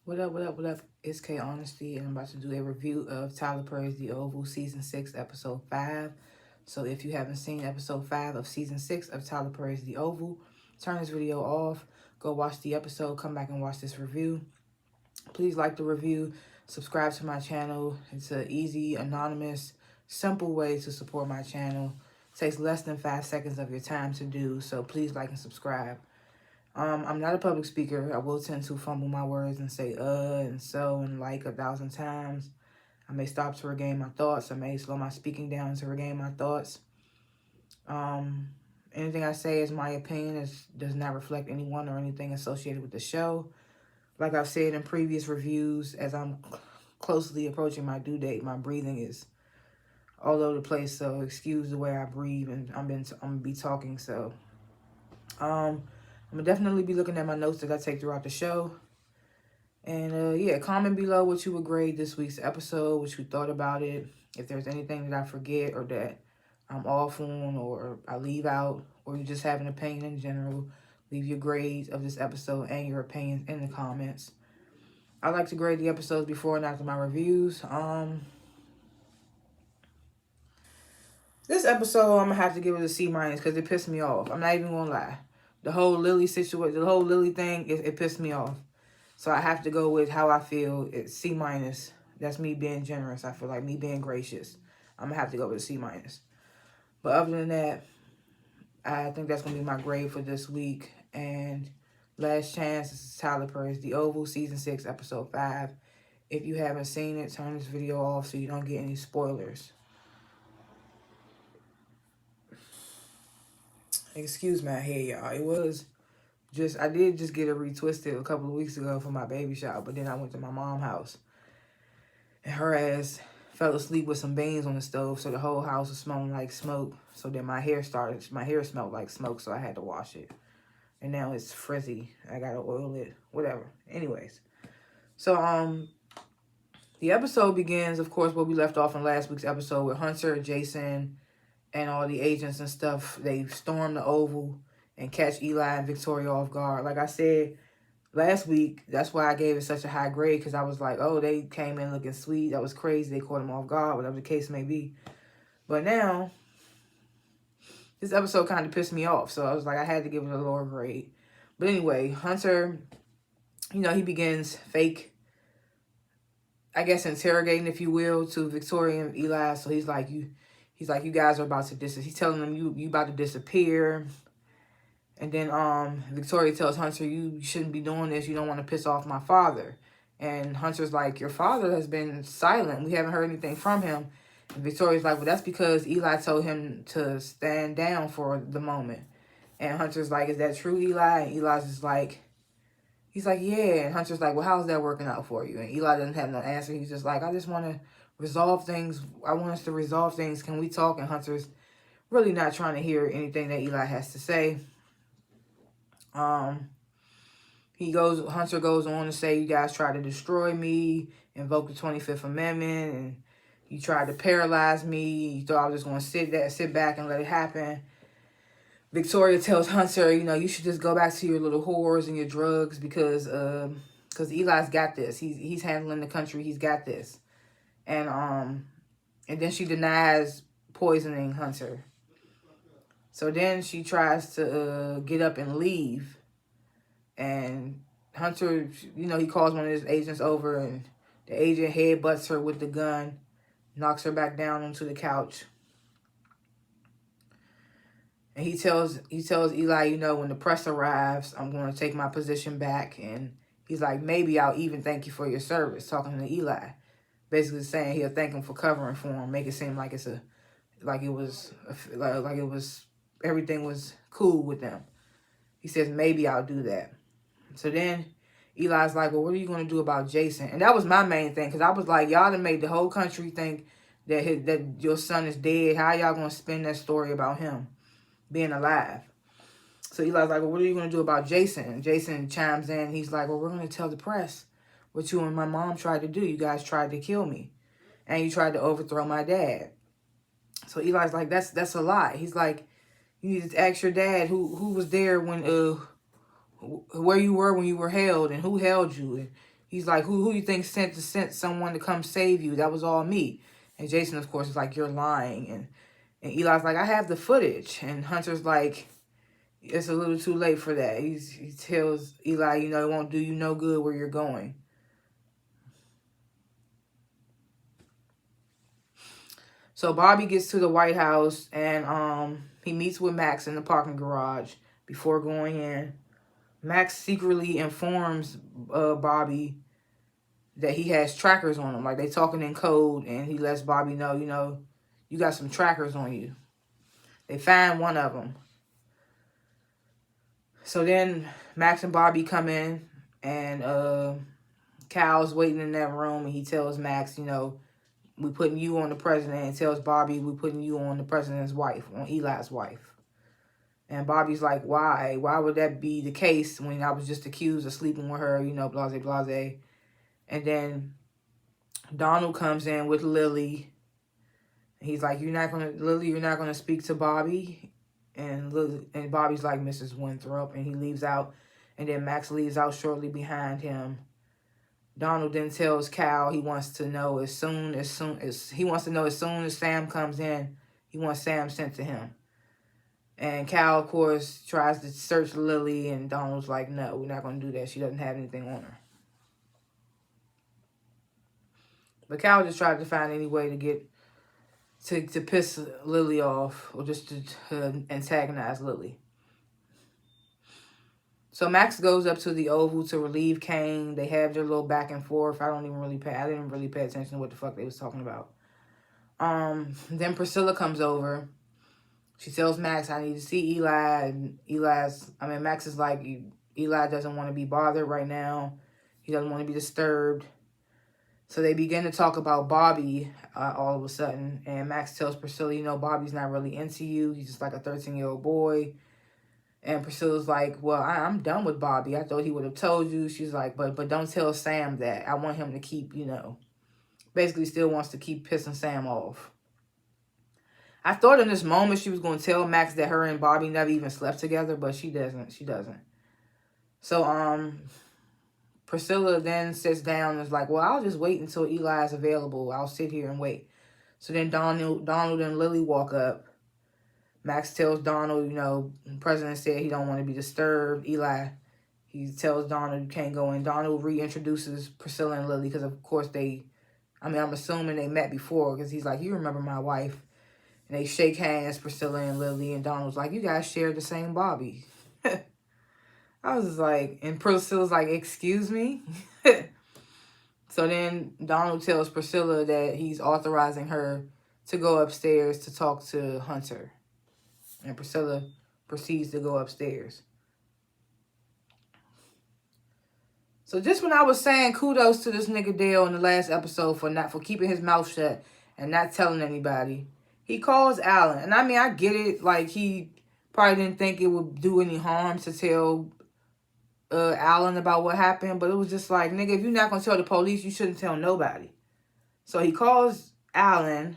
What up, what up, what up? It's K.Honesty, and I'm about to do a review of Tyler Perry's The Oval, Season 6, Episode 5. So if you haven't seen Episode 5 of Season 6 of Tyler Perry's The Oval, turn this video off, go watch the episode, come back and watch this review. Please like the review, subscribe to my channel. It's an easy, anonymous, simple way to support my channel. It takes less than 5 seconds of your time to do, so please like and subscribe. I'm not a public speaker. I will tend to fumble my words and say and so and like 1,000 times. I may stop to regain my thoughts. I may slow my speaking down to regain my thoughts. Anything I say is my opinion. It does not reflect anyone or anything associated with the show. Like I've said in previous reviews, as I'm closely approaching my due date, my breathing is all over the place. So excuse the way I breathe, and I'm gonna be talking. So I'm going to definitely be looking at my notes that I take throughout the show. And, yeah, comment below what you would grade this week's episode, what you thought about it. If there's anything that I forget or that I'm off on or I leave out, or you just have an opinion in general, leave your grades of this episode and your opinions in the comments. I like to grade the episodes before and after my reviews. This episode, I'm going to have to give it a C- because it pissed me off. I'm not even going to lie. The whole Lily situation, the whole Lily thing, it pissed me off. So I have to go with how I feel. It's C-. That's me being generous. I feel like me being gracious. I'm going to have to go with a C-. But other than that, I think that's going to be my grade for this week. And last chance, this is Tyler Perry's The Oval, Season 6, Episode 5. If you haven't seen it, turn this video off so you don't get any spoilers. Excuse my hair, y'all. It was I did just get it retwisted a couple of weeks ago for my baby shower, but then I went to my mom's house. And her ass fell asleep with some beans on the stove, so the whole house was smelling like smoke. So then my hair smelled like smoke, so I had to wash it. And now it's frizzy. I gotta oil it, whatever. Anyways. So, the episode begins, of course, where we left off in last week's episode with Hunter, Jason, and all the agents and stuff. They storm the Oval and catch Eli and Victoria off guard. Like I said last week, that's why I gave it such a high grade, because I was like, oh, they came in looking sweet. That was crazy. They caught him off guard, whatever the case may be. But now, this episode kind of pissed me off. So I was like, I had to give it a lower grade. But anyway, Hunter, he begins fake, I guess, interrogating, if you will, to Victoria and Eli. So he's like, you guys are about to disappear. He's telling them you about to disappear. And then Victoria tells Hunter, you shouldn't be doing this. You don't want to piss off my father. And Hunter's like, your father has been silent. We haven't heard anything from him. And Victoria's like, well, that's because Eli told him to stand down for the moment. And Hunter's like, is that true, Eli? And Eli's just like, he's like, yeah. And Hunter's like, well, how's that working out for you? And Eli doesn't have no answer. He's just like, I just want to resolve things. I want us to resolve things. Can we talk? And Hunter's really not trying to hear anything that Eli has to say. Hunter goes on to say, you guys tried to destroy me, invoke the 25th Amendment, and you tried to paralyze me. You thought I was just going to sit back and let it happen. Victoria tells Hunter, you should just go back to your little whores and your drugs because Eli's got this. He's handling the country. He's got this. And then she denies poisoning Hunter. So then she tries to get up and leave. And Hunter, he calls one of his agents over, and the agent headbutts her with the gun, knocks her back down onto the couch. And he tells Eli, when the press arrives, I'm going to take my position back. And he's like, maybe I'll even thank you for your service, talking to Eli. Basically saying he'll thank him for covering for him, make it seem like everything was cool with them. He says, maybe I'll do that. So then Eli's like, well, what are you going to do about Jason? And that was my main thing, because I was like, y'all done made the whole country think that your son is dead. How y'all going to spin that story about him being alive? So Eli's like, well, what are you going to do about Jason? And Jason chimes in. He's like, well, we're going to tell the press what you and my mom tried to do. You guys tried to kill me. And you tried to overthrow my dad. So Eli's like, that's a lie. He's like, you need to ask your dad who was there when where you were when you were held, and who held you, and He's like, who you think sent someone to come save you? That was all me. And Jason, of course, is like, you're lying. And Eli's like, I have the footage. And Hunter's like, it's a little too late for that. He tells Eli, you know, it won't do you no good where you're going. So Bobby gets to the White House and he meets with Max in the parking garage before going in. Max secretly informs Bobby that he has trackers on him. Like, they talking in code, and he lets Bobby know, you know, you got some trackers on you. They find one of them. So then Max and Bobby come in, and Cal's waiting in that room, and he tells Max, you know, we putting you on the president, and tells Bobby we putting you on the president's wife, on Eli's wife. And Bobby's like, why? Why would that be the case when I was just accused of sleeping with her, you know, blase, blase. And then Donald comes in with Lily. He's like, Lily, you're not gonna speak to Bobby. And Bobby's like, Mrs. Winthrop, and he leaves out. And then Max leaves out shortly behind him. Donald then tells Cal he wants to know as soon as Sam comes in, he wants Sam sent to him. And Cal, of course, tries to search Lily, and Donald's like, no, we're not going to do that. She doesn't have anything on her. But Cal just tried to find any way to get to piss Lily off, or just to antagonize Lily. So Max goes up to the Oval to relieve Kane. They have their little back and forth. I didn't really pay attention to what the fuck they was talking about. Then Priscilla comes over. She tells Max, I need to see Eli. And Max is like, Eli doesn't want to be bothered right now. He doesn't want to be disturbed. So they begin to talk about Bobby all of a sudden. And Max tells Priscilla, you know, Bobby's not really into you. He's just like a 13-year-old boy. And Priscilla's like, well, I'm done with Bobby. I thought he would have told you. She's like, but don't tell Sam that. I want him to keep, you know, basically still wants to keep pissing Sam off. I thought in this moment she was going to tell Max that her and Bobby never even slept together, but she doesn't. So, Priscilla then sits down and is like, well, I'll just wait until Eli is available. I'll sit here and wait. So then Donald and Lily walk up. Max tells Donald, you know, the president said he don't want to be disturbed. Eli, he tells Donald you can't go in. Donald reintroduces Priscilla and Lily because, of course, I'm assuming they met before, because he's like, you remember my wife. And they shake hands, Priscilla and Lily, and Donald's like, you guys share the same Bobby. I was just like, and Priscilla's like, excuse me? So then Donald tells Priscilla that he's authorizing her to go upstairs to talk to Hunter. And Priscilla proceeds to go upstairs. So just when I was saying kudos to this nigga Dale in the last episode for keeping his mouth shut and not telling anybody, he calls Alan. And I get it. Like, he probably didn't think it would do any harm to tell Alan about what happened. But it was just like, nigga, if you're not going to tell the police, you shouldn't tell nobody. So he calls Alan.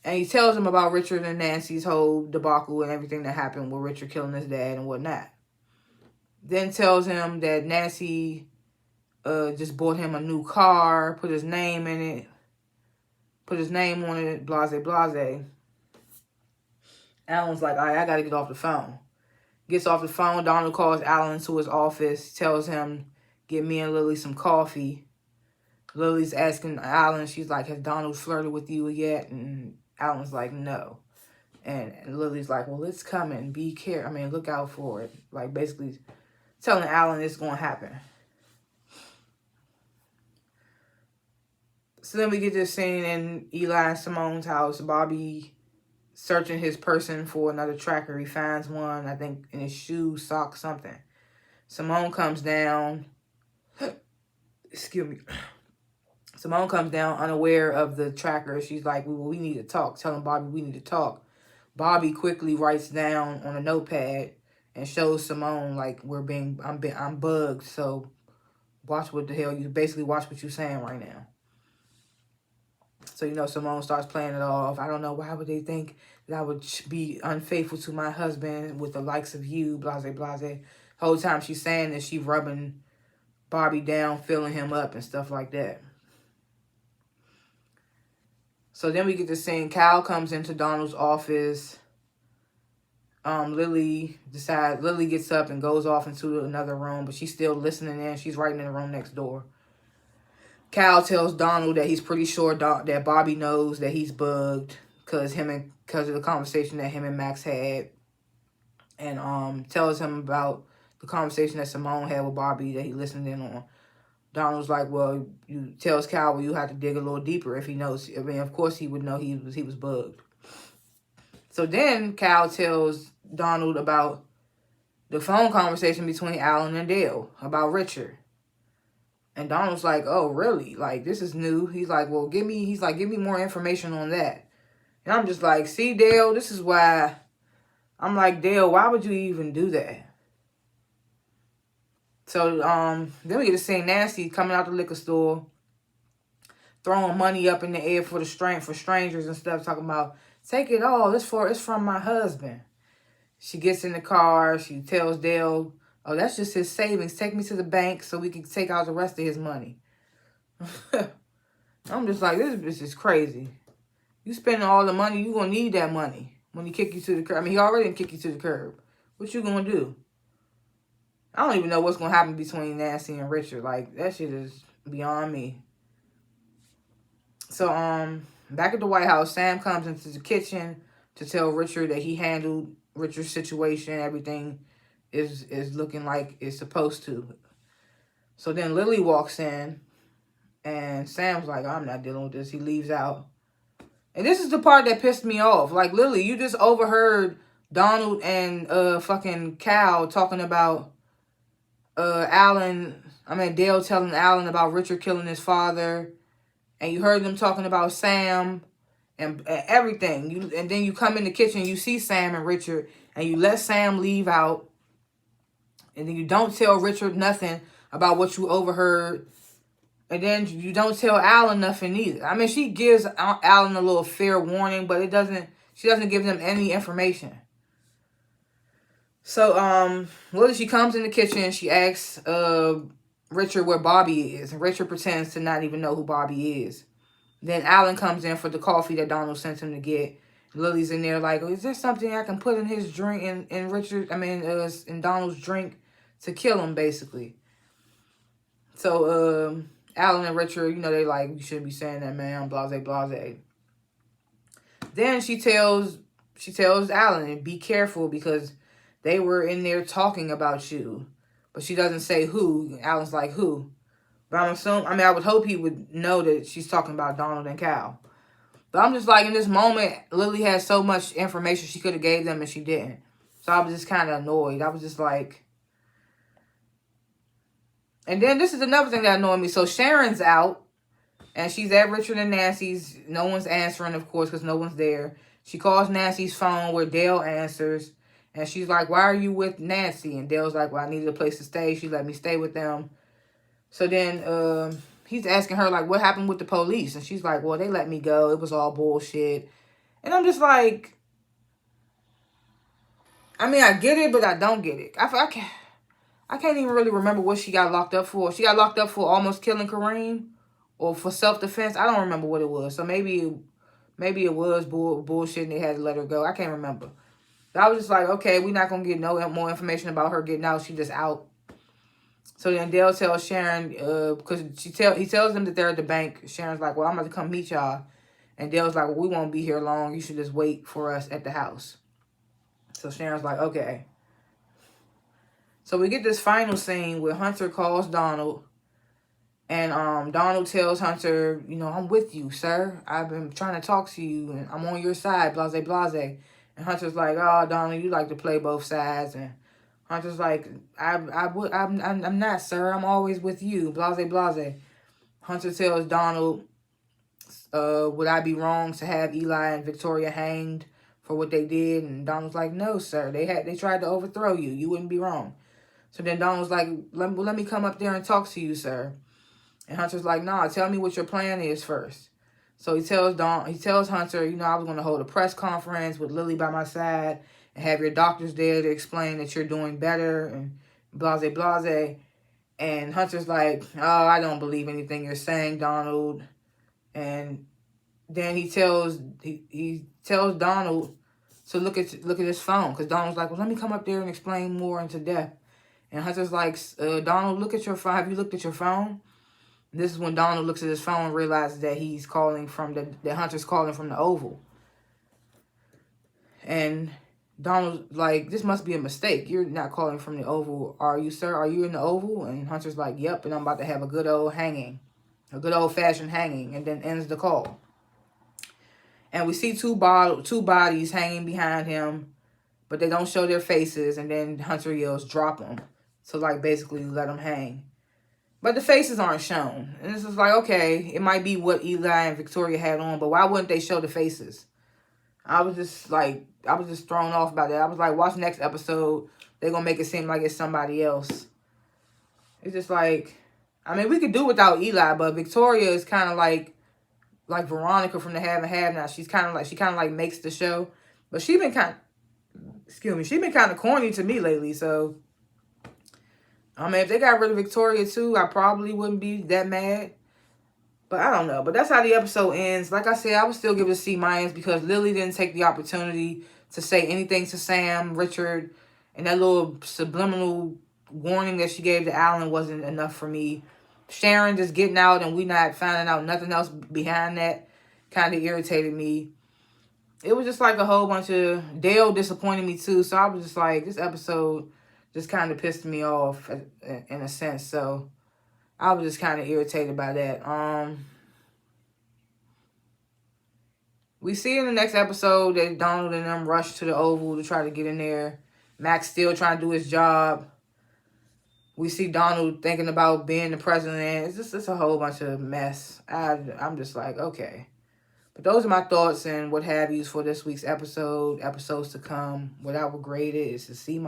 And he tells him about Richard and Nancy's whole debacle and everything that happened with Richard killing his dad and whatnot. Then tells him that Nancy just bought him a new car, put his name in it. Put his name on it, blase, blase. Alan's like, all right, I got to get off the phone. Gets off the phone. Donald calls Alan to his office, tells him, get me and Lily some coffee. Lily's asking Alan, she's like, has Donald flirted with you yet? And Alan's like, no. And Lily's like, well, it's coming. Be careful. Look out for it. Like, basically telling Alan it's going to happen. So then we get this scene in Eli and Simone's house. Bobby searching his person for another tracker. He finds one, I think, in his shoe, sock, something. Simone comes down. Excuse me. Simone comes down unaware of the tracker. She's like, well, we need to talk. Telling Bobby we need to talk. Bobby quickly writes down on a notepad and shows Simone, like, I'm bugged. So watch what the hell watch what you're saying right now. So, Simone starts playing it off. I don't know, why would they think that I would be unfaithful to my husband with the likes of you, blase, blase. The whole time she's saying that, she's rubbing Bobby down, filling him up and stuff like that. So then we get to seeing Cal comes into Donald's office. Lily gets up and goes off into another room, but she's still listening in. She's right in the room next door. Cal tells Donald that he's pretty sure that Bobby knows that he's bugged because of the conversation that him and Max had, and tells him about the conversation that Simone had with Bobby that he listened in on. Donald's like, well, you tells Cal, well, you have to dig a little deeper if he knows. I mean, of course he would know he was bugged. So then Cal tells Donald about the phone conversation between Alan and Dale about Richard. And Donald's like, oh, really? Like, this is new. He's like, well, give me more information on that. And I'm just like, see, Dale, this is why. I'm like, Dale, why would you even do that? So then we get to see Nancy coming out the liquor store, throwing money up in the air for strangers and stuff, talking about, take it all. It's from my husband. She gets in the car. She tells Dale, oh, that's just his savings. Take me to the bank so we can take out the rest of his money. I'm just like, this bitch is crazy. You spending all the money, you going to need that money when he kick you to the curb. I mean, he already didn't kick you to the curb. What you going to do? I don't even know what's going to happen between Nancy and Richard. Like, that shit is beyond me. So, back at the White House, Sam comes into the kitchen to tell Richard that he handled Richard's situation. Everything is looking like it's supposed to. So then Lily walks in, and Sam's like, I'm not dealing with this. He leaves out. And this is the part that pissed me off. Like, Lily, you just overheard Donald and fucking Cal talking about Dale telling Alan about Richard killing his father. And you heard them talking about Sam and everything. And then you come in the kitchen, you see Sam and Richard, and you let Sam leave out. And then you don't tell Richard nothing about what you overheard. And then you don't tell Alan nothing either. I mean, she gives Alan a little fair warning, but she doesn't give them any information. So, she comes in the kitchen, she asks Richard where Bobby is. And Richard pretends to not even know who Bobby is. Then Alan comes in for the coffee that Donald sent him to get. Lily's in there like, oh, is there something I can put in his drink, in Donald's drink to kill him, basically. So, Alan and Richard, they like, you shouldn't be saying that, man, blase, blase. Then she tells Alan, be careful because they were in there talking about you. But she doesn't say who. Alan's like, who? But I would hope he would know that she's talking about Donald and Cal. But I'm just like, in this moment, Lily has so much information she could have gave them and she didn't. So I was just kind of annoyed. I was just like... And then this is another thing that annoyed me. So Sharon's out. And she's at Richard and Nancy's. No one's answering, of course, because no one's there. She calls Nancy's phone where Dale answers. And she's like, why are you with Nancy? And Dale's like, well, I needed a place to stay. She let me stay with them. So then he's asking her, like, what happened with the police? And she's like, well, they let me go. It was all bullshit. And I'm just like, I mean, I get it, but I don't get it. I can't even really remember what she got locked up for. She got locked up for almost killing Kareem or for self-defense. I don't remember what it was. So maybe it was bullshit and they had to let her go. I can't remember. But I was just like, okay, we're not going to get no more information about her getting out. She just out. So then Dale tells Sharon, because he tells them that they're at the bank. Sharon's like, well, I'm about to come meet y'all. And Dale's like, well, we won't be here long. You should just wait for us at the house. So Sharon's like, okay. So we get this final scene where Hunter calls Donald. And Donald tells Hunter, I'm with you, sir. I've been trying to talk to you. And I'm on your side, blase, blase. And Hunter's like, oh, Donald, you like to play both sides. And Hunter's like, I'm not, sir. I'm always with you, blase, blase. Hunter tells Donald, would I be wrong to have Eli and Victoria hanged for what they did? And Donald's like, no, sir. They tried to overthrow you. You wouldn't be wrong. So then Donald's like, let me come up there and talk to you, sir. And Hunter's like, nah, tell me what your plan is first. So he tells Hunter, I was going to hold a press conference with Lily by my side and have your doctors there to explain that you're doing better and blase, blase. And Hunter's like, oh, I don't believe anything you're saying, Donald. And then he tells Donald to look at his phone, because Donald's like, well, let me come up there and explain more into depth. And Hunter's like, Donald, look at your phone. Have you looked at your phone? And this is when Donald looks at his phone and realizes that he's calling from that Hunter's calling from the Oval. And Donald's like, this must be a mistake. You're not calling from the Oval, are you, sir? Are you in the Oval? And Hunter's like, yep, and I'm about to have a good old-fashioned hanging, and then ends the call. And we see two bodies hanging behind him, but they don't show their faces, and then Hunter yells, drop them, to, like, basically let them hang. But the faces aren't shown. And this is like, okay, it might be what Eli and Victoria had on, but why wouldn't they show the faces? I was just thrown off by that. I was like, watch next episode. They're going to make it seem like it's somebody else. It's just like, I mean, we could do without Eli, but Victoria is kind of like Veronica from the Have and Have Now. She kind of like makes the show. But she been kind of corny to me lately, so I mean, if they got rid of Victoria too, I probably wouldn't be that mad. But I don't know. But that's how the episode ends. Like I said, I would still give it a C- because Lily didn't take the opportunity to say anything to Sam, Richard, and that little subliminal warning that she gave to Alan wasn't enough for me. Sharon just getting out and we not finding out nothing else behind that kind of irritated me. It was just like a whole bunch of... Dale disappointed me too. So I was just like, this episode just kind of pissed me off in a sense. So I was just kind of irritated by that. We see in the next episode that Donald and them rush to the Oval to try to get in there. Mac's still trying to do his job. We see Donald thinking about being the president. It's a whole bunch of mess. I'm just like, okay. But those are my thoughts and what have yous for this week's episode. Episodes to come. What I would grade it is a C-.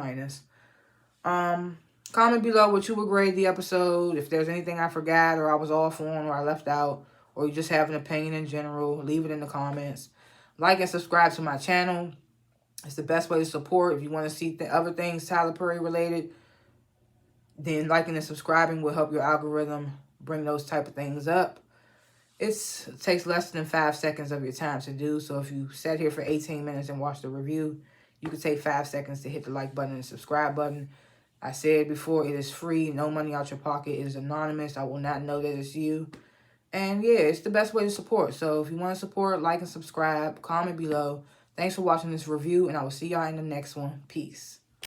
Comment below what you would grade the episode. If there's anything I forgot or I was off on or I left out, or you just have an opinion in general, leave it in the comments. Like and subscribe to my channel. It's the best way to support. If you want to see other things Tyler Perry related, then liking and subscribing will help your algorithm bring those type of things up. It takes less than 5 seconds of your time to do. So if you sat here for 18 minutes and watched the review, you could take 5 seconds to hit the like button and subscribe button. I said before, it is free. No money out your pocket. It is anonymous. I will not know that it's you. And yeah, it's the best way to support. So if you want to support, like and subscribe, comment below. Thanks for watching this review, and I will see y'all in the next one. Peace.